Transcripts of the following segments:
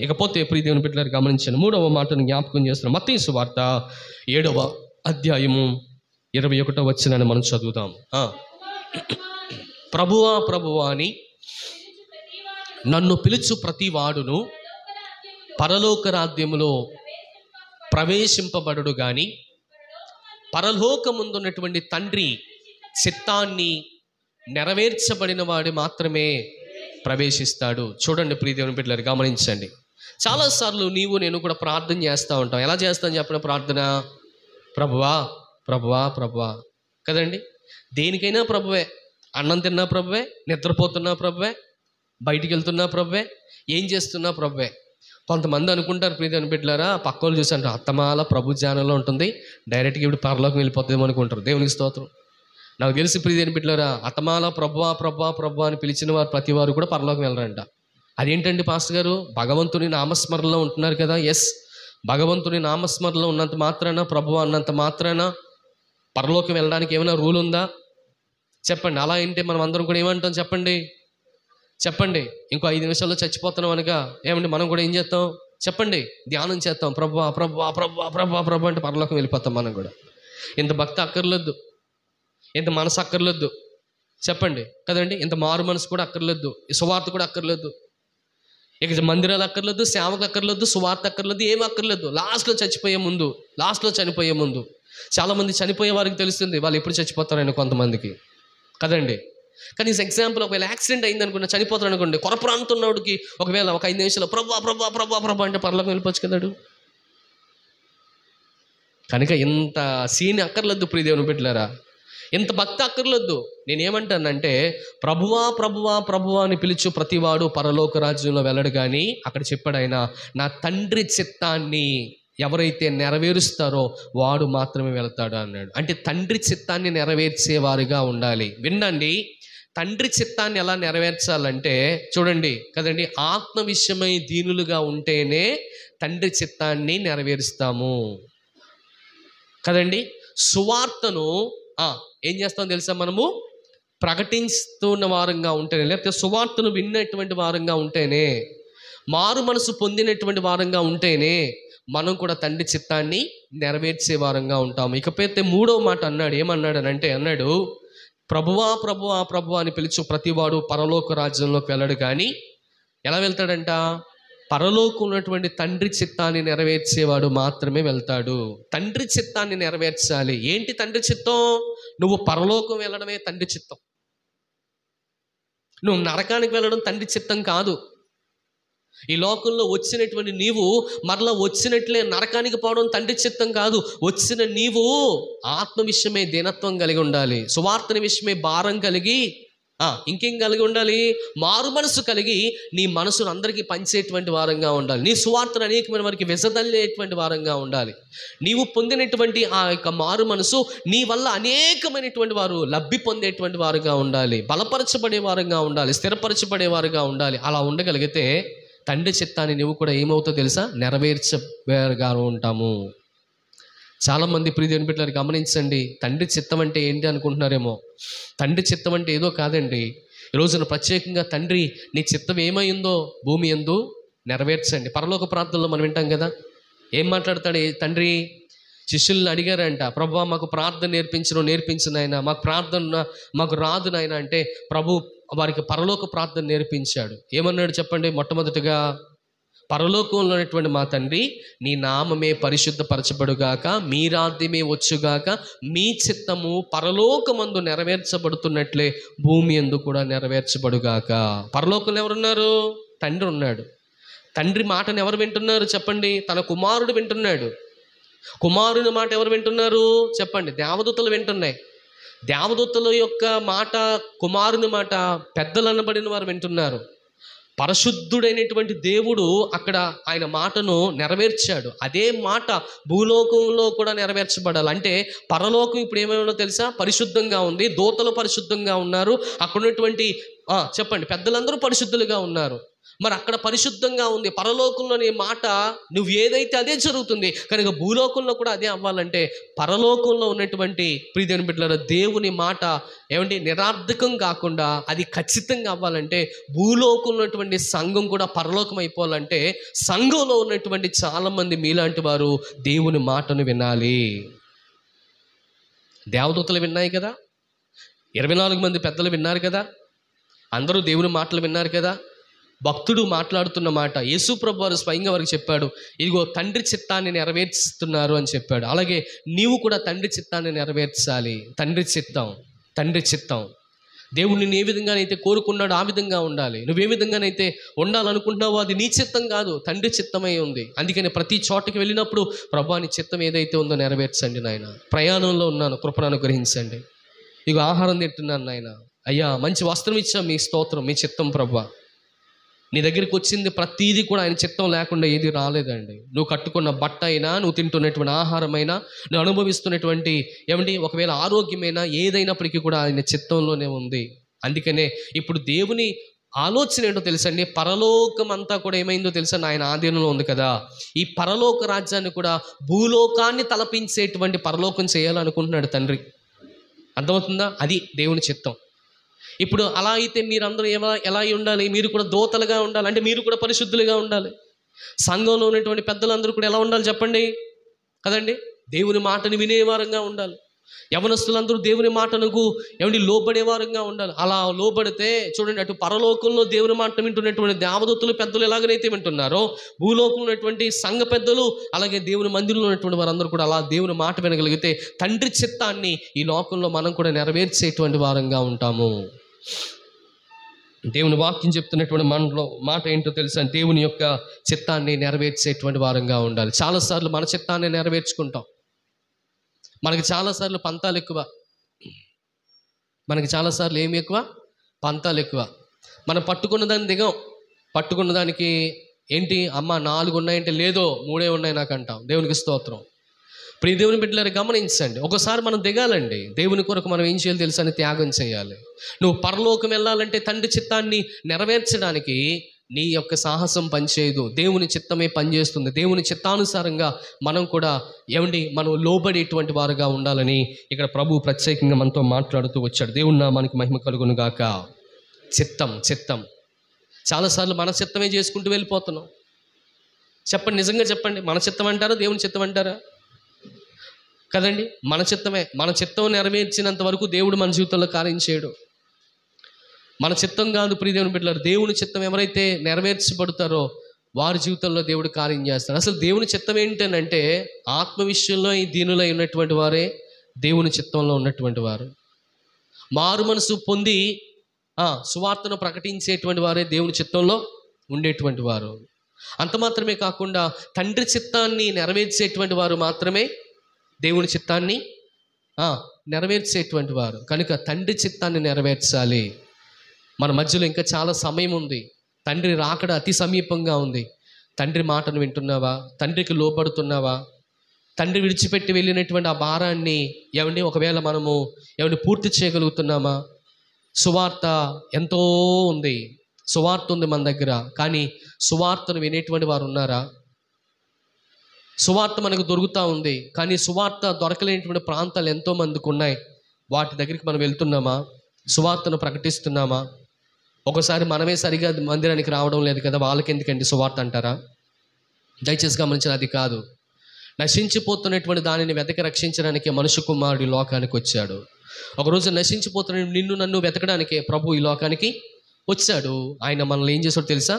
ఇకపోతే ప్రియ దేవుని బిడ్డలారా గమనించండి, 3వ మాటను జ్ఞాపకం చేస్తున్నాం. మత్తయి సువార్త 7వ అధ్యాయము 21వ వచనాన్ని మనం చదువుదాం. ప్రభువా ప్రభువా అని నన్ను పిలుచు ప్రతి వాడును పరలోక రాజ్యములో ప్రవేశింపబడుడు గాని పరలోకముందున్నటువంటి తండ్రి చిత్తాన్ని నెరవేర్చబడిన వాడు మాత్రమే ప్రవేశిస్తాడు. చూడండి ప్రియ దేవుని బిడ్డలారా గమనించండి. చాలాసార్లు నీవు నేను కూడా ప్రార్థన చేస్తూ ఉంటాం. ఎలా చేస్తాను చెప్పిన ప్రార్థన? ప్రభువా ప్రభువా ప్రభువా కదండి. దేనికైనా ప్రభువే. అన్నం తిన్నా ప్రభువే, నిద్రపోతున్నా ప్రభువే, బయటికి వెళ్తున్నా ప్రభువే, ఏం చేస్తున్నా ప్రభువే. కొంతమంది అనుకుంటారు ప్రియ దేవుని బిడ్డలారా, పక్క వాళ్ళు చూసి అంటారు అత్తమాల ప్రభు జ్ఞానంలో ఉంటుంది, డైరెక్ట్గా ఇప్పుడు పరలోకం వెళ్ళిపోతుందేమో అనుకుంటారు. దేవునికి స్తోత్రం. నాకు తెలిసి ప్రియ దేవుని బిడ్డలారా, అత్తమాల ప్రభువా ప్రభువా ప్రభువా అని పిలిచిన వారు ప్రతి వారు కూడా పరలోకం వెళ్ళరంట. అదేంటండి పాస్టర్ గారు? భగవంతుని నామస్మరణలో ఉంటున్నారు కదా. ఎస్, భగవంతుని నామస్మరణలో ఉన్నంత మాత్రాన, ప్రభువా అన్నంత మాత్రాన పరలోకం వెళ్ళడానికి ఏమైనా రూల్ ఉందా? చెప్పండి. అలా ఏంటి మనం అందరం కూడా ఏమంటాం చెప్పండి? ఇంకో 5 నిమిషాల్లో చచ్చిపోతున్నాం అనగా ఏమండి మనం కూడా ఏం చేస్తాం చెప్పండి? ధ్యానం చేస్తాం. ప్రభువా ప్రభువా ప్రభువా ప్రభువా ప్రభు అంటే పరలోకం వెళ్ళిపోతాం మనం కూడా. ఇంత భక్తి అక్కర్లేదు, ఇంత మనసు అక్కర్లేదు చెప్పండి కదండి. ఇంత మారు మనసు కూడా అక్కర్లేదు, సువార్త కూడా అక్కర్లేదు, ఇక మందిరాలు అక్కర్లేదు, సేవకు అక్కర్లేదు, సువార్త అక్కర్లేదు, ఏమి అక్కర్లేదు. లాస్ట్లో చనిపోయే ముందు చాలామంది చనిపోయే వారికి తెలుస్తుంది వాళ్ళు ఎప్పుడు చచ్చిపోతారని కొంతమందికి కదండి. కానీ ఎగ్జాంపుల్, ఒకవేళ యాక్సిడెంట్ అయింది అనుకున్నా, చనిపోతారు అనుకోండి, కొరప్రాంతున్నోడికి ఒకవేళ ఒక 5 నిమిషాలు ప్రభా ప్రభా ప్రభా ప్రభా అంటే పరలోకం వెళ్ళిపోవచ్చు కదాడు. కనుక ఇంత సీన్ అక్కర్లేదు ప్రియ దేవుని బిడ్డలారా, ఇంత భక్తి అక్కర్లేదు. నేనేమంటానంటే ప్రభువా ప్రభువా ప్రభువా అని పిలుచు ప్రతివాడు పరలోక రాజ్యంలో వెళ్ళడు కానీ అక్కడ చెప్పాడు ఆయన, నా తండ్రి చిత్తాన్ని ఎవరైతే నెరవేరుస్తారో వాడు మాత్రమే వెళ్తాడు అన్నాడు. అంటే తండ్రి చిత్తాన్ని నెరవేర్చేవారుగా ఉండాలి. వినండి, తండ్రి చిత్తాన్ని ఎలా నెరవేర్చాలంటే చూడండి కదండి, ఆత్మ విషయమై దీనులుగా ఉంటేనే తండ్రి చిత్తాన్ని నెరవేరుస్తాము కదండి. సువార్తను ఏం చేస్తామో తెలుసా, మనము ప్రకటిస్తున్న వారంగా ఉంటేనే, లేకపోతే సువార్తను విన్నటువంటి వారంగా ఉంటేనే, మారు మనసు పొందినటువంటి వారంగా ఉంటేనే మనం కూడా తండ్రి చిత్తాన్ని నెరవేర్చే వారంగా ఉంటాము. ఇకపోతే 3వ మాట అన్నాడు. ఏమన్నాడు అంటే అన్నాడు, ప్రభువా ప్రభువా ప్రభువా అని పిలుచు ప్రతివాడు పరలోక రాజ్యంలోకి వెళ్ళడు కానీ ఎలా వెళ్తాడంట? పరలోకం ఉన్నటువంటి తండ్రి చిత్తాన్ని నెరవేర్చేవాడు మాత్రమే వెళ్తాడు. తండ్రి చిత్తాన్ని నెరవేర్చాలి. ఏంటి తండ్రి చిత్తం? నువ్వు పరలోకం వెళ్ళడమే తండ్రి చిత్తం. నువ్వు నరకానికి వెళ్ళడం తండ్రి చిత్తం కాదు. ఈ లోకంలో వచ్చినటువంటి నీవు మరలా వచ్చినట్లే నరకానికి పోవడం తండ్రి చిత్తం కాదు. వచ్చిన నీవు ఆత్మ విషయమే దీనత్వం కలిగి ఉండాలి, సువార్తని విషయమే భారం కలిగి, ఇంకేం కలిగి ఉండాలి? మారు మనసు కలిగి నీ మనసును అందరికీ పంచేటువంటి వారంగా ఉండాలి. నీ సువార్తను అనేకమైన వారికి వెసదల్లేటువంటి వారంగా ఉండాలి. నీవు పొందినటువంటి ఆ యొక్క మారు మనసు నీ వల్ల అనేకమైనటువంటి వారు లబ్ధి పొందేటువంటి వారుగా ఉండాలి, బలపరచబడే వారుగా ఉండాలి, స్థిరపరచబడే వారుగా ఉండాలి. అలా ఉండగలిగితే తండ్రి చిత్తాన్ని నువ్వు కూడా ఏమవుతావు తెలుసా? నెరవేర్చగా ఉంటాము. చాలామంది ప్రియ దేవుని బిడ్డలారా గమనించండి, తండ్రి చిత్తం అంటే ఏంటి అనుకుంటున్నారేమో. తండ్రి చిత్తం అంటే ఏదో కాదండి. ఈ రోజున ప్రత్యేకంగా తండ్రి నీ చిత్తం ఏమైందో భూమి యందు నెరవేర్చండి. పరలోక ప్రార్థనలో మనం వింటాం కదా, ఏం మాట్లాడతాడు తండ్రి? శిష్యుల్ని అడిగారంట, ప్రభువా మాకు ప్రార్థన నేర్పించు నాయన, మాకు రాదు నాయన అంటే ప్రభు వారికి పరలోక ప్రార్థన నేర్పించాడు. ఏమన్నాడు చెప్పండి? మొట్టమొదటిగా పరలోకంలో ఉన్నటువంటి మా తండ్రి, నీ నామమే పరిశుద్ధపరచబడుగాక, మీ రాజ్యమే వచ్చుగాక, మీ చిత్తము పరలోకమందు నెరవేర్చబడుతున్నట్లే భూమి యందు కూడా నెరవేర్చబడుగాక. పరలోకంలో ఎవరున్నారు? తండ్రి ఉన్నాడు. తండ్రి మాటను ఎవరు వింటున్నారు చెప్పండి? తన కుమారుడు వింటున్నాడు. కుమారుని మాట ఎవరు వింటున్నారు చెప్పండి? దేవదూతలు వింటున్నాయి. దేవదూతల యొక్క మాట, కుమారుని మాట పెద్దలు అనబడిన వారు వింటున్నారు. పరిశుద్ధుడైనటువంటి దేవుడు అక్కడ ఆయన మాటను నెరవేర్చాడు. అదే మాట భూలోకంలో కూడా నెరవేర్చబడాలి. అంటే పరలోకం ఇప్పుడు ఏమైనా తెలుసా? పరిశుద్ధంగా ఉంది, దూతలు పరిశుద్ధంగా ఉన్నారు, అక్కడ ఉన్నటువంటి చెప్పండి పెద్దలందరూ పరిశుద్ధులుగా ఉన్నారు. మరి అక్కడ పరిశుద్ధంగా ఉంది, పరలోకంలోని మాట నువ్వు ఏదైతే అదే జరుగుతుంది. కనుక భూలోకంలో కూడా అదే అవ్వాలంటే పరలోకంలో ఉన్నటువంటి ప్రియమైన బిడ్డలారా దేవుని మాట ఏమంటే నిరార్థకం కాకుండా అది ఖచ్చితంగా అవ్వాలంటే భూలోకంలో ఉన్నటువంటి సంఘం కూడా పరలోకం అయిపోవాలంటే సంఘంలో ఉన్నటువంటి చాలామంది మీలాంటి వారు దేవుని మాటను వినాలి. దేవదూతలు విన్నాయి కదా, 24 మంది పెద్దలు విన్నారు కదా, అందరూ దేవుని మాటలు విన్నారు కదా. భక్తుడు మాట్లాడుతున్న మాట యేసు ప్రభువు వారు స్వయంగా వారికి చెప్పాడు, ఇదిగో తండ్రి చిత్తాన్ని నెరవేర్చుతున్నారు అని చెప్పాడు. అలాగే నీవు కూడా తండ్రి చిత్తాన్ని నెరవేర్చాలి. తండ్రి చిత్తం దేవుడు నిన్ను ఏ విధంగానైతే కోరుకున్నాడో ఆ విధంగా ఉండాలి. నువ్వే విధంగానైతే ఉండాలనుకుంటున్నావో అది నీ చిత్తం కాదు, తండ్రి చిత్తమై ఉంది. అందుకని ప్రతి చోటకి వెళ్ళినప్పుడు ప్రభువా నీ చిత్తం ఏదైతే ఉందో నెరవేర్చండి నాయన. ప్రయాణంలో ఉన్నాను, కృపను అనుగ్రహించండి. ఇగో ఆహారం తింటున్నాను నాయన, అయ్యా మంచి వస్త్రం ఇచ్చాం, మీ స్తోత్రం, మీ చిత్తం ప్రభువా. నీ దగ్గరికి వచ్చింది ప్రతీది కూడా ఆయన చిత్తం లేకుండా ఏది రాలేదండి. నువ్వు కట్టుకున్న బట్ట అయినా, నువ్వు తింటున్నటువంటి ఆహారమైనా, నువ్వు అనుభవిస్తున్నటువంటి ఏమండి ఒకవేళ ఆరోగ్యమైనా ఏదైనప్పటికీ కూడా ఆయన చిత్తంలోనే ఉంది. అందుకనే ఇప్పుడు దేవుని ఆలోచన ఏంటో తెలుసండి, పరలోకం అంతా కూడా ఏమైందో తెలుసండి, ఆయన ఆధీనంలో ఉంది కదా. ఈ పరలోక రాజ్యాన్ని కూడా భూలోకాన్ని తలపించేటువంటి పరలోకం చేయాలనుకుంటున్నాడు తండ్రి. అర్థమవుతుందా? అది దేవుని చిత్తం. ఇప్పుడు అలా అయితే మీరందరూ ఎలా ఉండాలి? మీరు కూడా దోతలుగా ఉండాలి, అంటే మీరు కూడా పరిశుద్ధులుగా ఉండాలి. సంఘంలో ఉన్నటువంటి పెద్దలందరూ కూడా ఎలా ఉండాలి చెప్పండి కదండి? దేవుని మాటను వినేవారంగా ఉండాలి. యవనస్తులందరూ దేవుని మాటలకు ఏమండి లోబడేవారంగా ఉండాలి. అలా లోబడితే చూడండి, అటు పరలోకంలో దేవుని మాట వింటున్నటువంటి దేవదూతలు పెద్దలు ఎలాగైతే వింటున్నారో, భూలోకంలో ఉన్నటువంటి సంఘ పెద్దలు అలాగే దేవుని మందిరంలో ఉన్నటువంటి వారందరూ కూడా అలా దేవుని మాట వినగలిగితే తండ్రి చిత్తాన్ని ఈ లోకంలో మనం కూడా నెరవేర్చేటువంటి వారంగా ఉంటాము. దేవుని వాక్యం చెప్తున్నటువంటి మనలో మాట ఏంటో తెలుసా, దేవుని యొక్క చిత్తాన్ని నెరవేర్చేటువంటి వారంగా ఉండాలి. చాలాసార్లు మన చిత్తాన్ని నెరవేర్చుకుంటాం. మనకి చాలాసార్లు పంతాలు ఎక్కువ, మనకి చాలాసార్లు ఏమి ఎక్కువ, పంతాలు ఎక్కువ. మనం పట్టుకున్న దాన్ని దిగం. పట్టుకున్న దానికి ఏంటి, అమ్మ 4 ఉన్నాయంటే లేదో 3 ఉన్నాయి నాకు అంటాం. దేవునికి స్తోత్రం. ప్రియ దేవుని బిడ్డలారా గమనించండి, ఒకసారి మనం దిగాలండి. దేవుని కొరకు మనం ఏం చేయాలి తెలుసా, అని త్యాగం చేయాలి. నువ్వు పరలోకం వెళ్ళాలంటే తండ్రి చిత్తాన్ని నెరవేర్చడానికి నీ యొక్క సాహసం పనిచేయదు, దేవుని చిత్తమే పనిచేస్తుంది. దేవుని చిత్తానుసారంగా మనం కూడా మనం లోబడేటువంటి వారుగా ఉండాలని ఇక్కడ ప్రభు ప్రత్యేకంగా మనతో మాట్లాడుతూ వచ్చాడు. దేవుని నామానికి మహిమ కలుగును గాక. చిత్తం చాలాసార్లు మన చిత్తమే చేసుకుంటూ వెళ్ళిపోతున్నాం. చెప్పండి, నిజంగా చెప్పండి, మన చిత్తం అంటారా దేవుని చిత్తం అంటారా? కదండి, మన చిత్తమే. మన చిత్తం నెరవేర్చినంత వరకు దేవుడు మన జీవితంలో కార్యం చేయడు. మన చిత్తం కాదు ప్రియ దేవుని బిడ్డలారా, దేవుని చిత్తం ఎవరైతే నెరవేర్చబడతారో వారి జీవితంలో దేవుడు కార్యం చేస్తాడు. అసలు దేవుని చిత్తం ఏంటంటే ఆత్మ విషయంలో ఈ దీనులై ఉన్నటువంటి వారే దేవుని చిత్తంలో ఉన్నటువంటి వారు. మారు మనసు పొంది సువార్తను ప్రకటించేటువంటి వారే దేవుని చిత్తంలో ఉండేటువంటి వారు. అంత మాత్రమే కాకుండా తండ్రి చిత్తాన్ని నెరవేర్చేటువంటి వారు మాత్రమే దేవుని చిత్తాన్ని నెరవేర్చేటువంటి వారు. కనుక తండ్రి చిత్తాన్ని నెరవేర్చాలి. మన మధ్యలో ఇంకా చాలా సమయం ఉంది. తండ్రి రాకడ అతి సమీపంగా ఉంది. తండ్రి మాటను వింటున్నావా? తండ్రికి లోపడుతున్నావా? తండ్రి విడిచిపెట్టి వెళ్ళినటువంటి ఆ భారాన్ని ఒకవేళ మనము పూర్తి చేయగలుగుతున్నామా? సువార్త ఎంతో ఉంది, సువార్త ఉంది మన దగ్గర, కానీ సువార్తను వినేటువంటి వారు ఉన్నారా? సువార్త మనకు దొరుకుతూ ఉంది, కానీ సువార్త దొరకలేనటువంటి ప్రాంతాలు ఎంతోమందికి ఉన్నాయి. వాటి దగ్గరికి మనం వెళ్తున్నామా? సువార్తను ప్రకటిస్తున్నామా? ఒకసారి మనమే సరిగా మందిరానికి రావడం లేదు కదా, వాళ్ళకి ఎందుకండి సువార్త అంటారా? దయచేసి గమనించిన, అది కాదు. నశించిపోతున్నటువంటి దానిని వెతకి రక్షించడానికి మనుష్య కుమారుడు ఈ లోకానికి వచ్చాడు. ఒకరోజు నశించిపోతున్న నిన్ను నన్ను వెతకడానికే ప్రభు ఈ లోకానికి వచ్చాడు. ఆయన మనల్ని ఏం చేశాడో తెలుసా?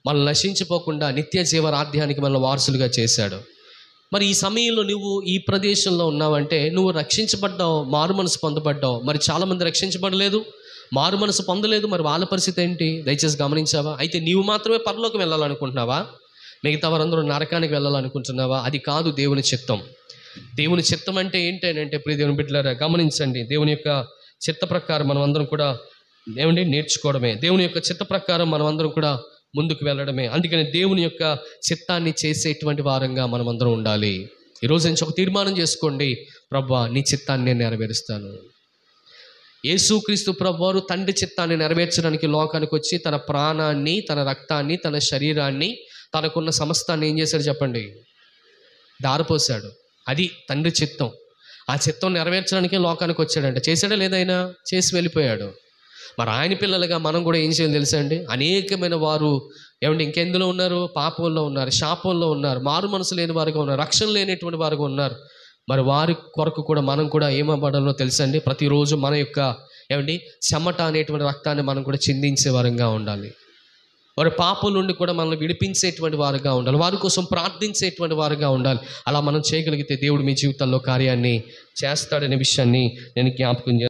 మనల్ని నశించిపోకుండా నిత్య జీవరాధ్యానికి మనల్ని వారసులుగా చేశాడు. మరి ఈ సమయంలో నువ్వు ఈ ప్రదేశంలో ఉన్నావంటే నువ్వు రక్షించబడ్డావు, మారు మనసు పొందబడ్డావు. మరి చాలామంది రక్షించబడలేదు, మారు మనసు పొందలేదు. మరి వాళ్ళ పరిస్థితి ఏంటి? దయచేసి గమనించావా? అయితే నీవు మాత్రమే పరలోకం వెళ్ళాలనుకుంటున్నావా? మిగతా వారందరూ నరకానికి వెళ్ళాలనుకుంటున్నావా? అది కాదు దేవుని చిత్తం. దేవుని చిత్తం అంటే ఏంటంటే ప్రియ దేవుని బిడ్డలారా గమనించండి, దేవుని యొక్క చిత్త ప్రకారం మనం అందరం కూడా నేర్చుకోవడమే. దేవుని యొక్క చిత్త ప్రకారం మనం అందరం కూడా ముందుకు వెళ్ళడమే. అందుకని దేవుని యొక్క చిత్తాన్ని చేసేటువంటి వారంగా మనం అందరం ఉండాలి. ఈరోజు నుంచి ఒక తీర్మానం చేసుకోండి, ప్రభువా నీ చిత్తాన్ని నేను నెరవేరుస్తాను. యేసుక్రీస్తు ప్రభువారు తండ్రి చిత్తాన్ని నెరవేర్చడానికి లోకానికి వచ్చి తన ప్రాణాన్ని, తన రక్తాన్ని, తన శరీరాన్ని, తనకున్న సమస్తాన్ని ఏం చేశాడు చెప్పండి? దారిపోసాడు. అది తండ్రి చిత్తం. ఆ చిత్తం నెరవేర్చడానికే లోకానికి వచ్చాడంట. చేశాడా లేదైనా? చేసి వెళ్ళిపోయాడు. మరి ఆయన పిల్లలుగా మనం కూడా ఏం చేయాలి తెలుసా అండి? అనేకమైన వారు ఏమంటే ఇంకెందులో ఉన్నారు? పాపంలో ఉన్నారు, శాపంలో ఉన్నారు, మారు మనసు లేని వారుగా ఉన్నారు, రక్షణ లేనటువంటి వారుగా ఉన్నారు. మరి వారి కొరకు కూడా మనం కూడా ఏమవ్వడంలో తెలుసండి? ప్రతిరోజు మన యొక్క ఏమండి చెమట అనేటువంటి రక్తాన్ని మనం కూడా చిందించే వారంగా ఉండాలి. వారి పాపం నుండి కూడా మనల్ని విడిపించేటువంటి వారుగా ఉండాలి. వారి కోసం ప్రార్థించేటువంటి వారుగా ఉండాలి. అలా మనం చేయగలిగితే దేవుడు మీ జీవితాల్లో కార్యాన్ని చేస్తాడనే విషయాన్ని నేను జ్ఞాపకం చేస్తాను.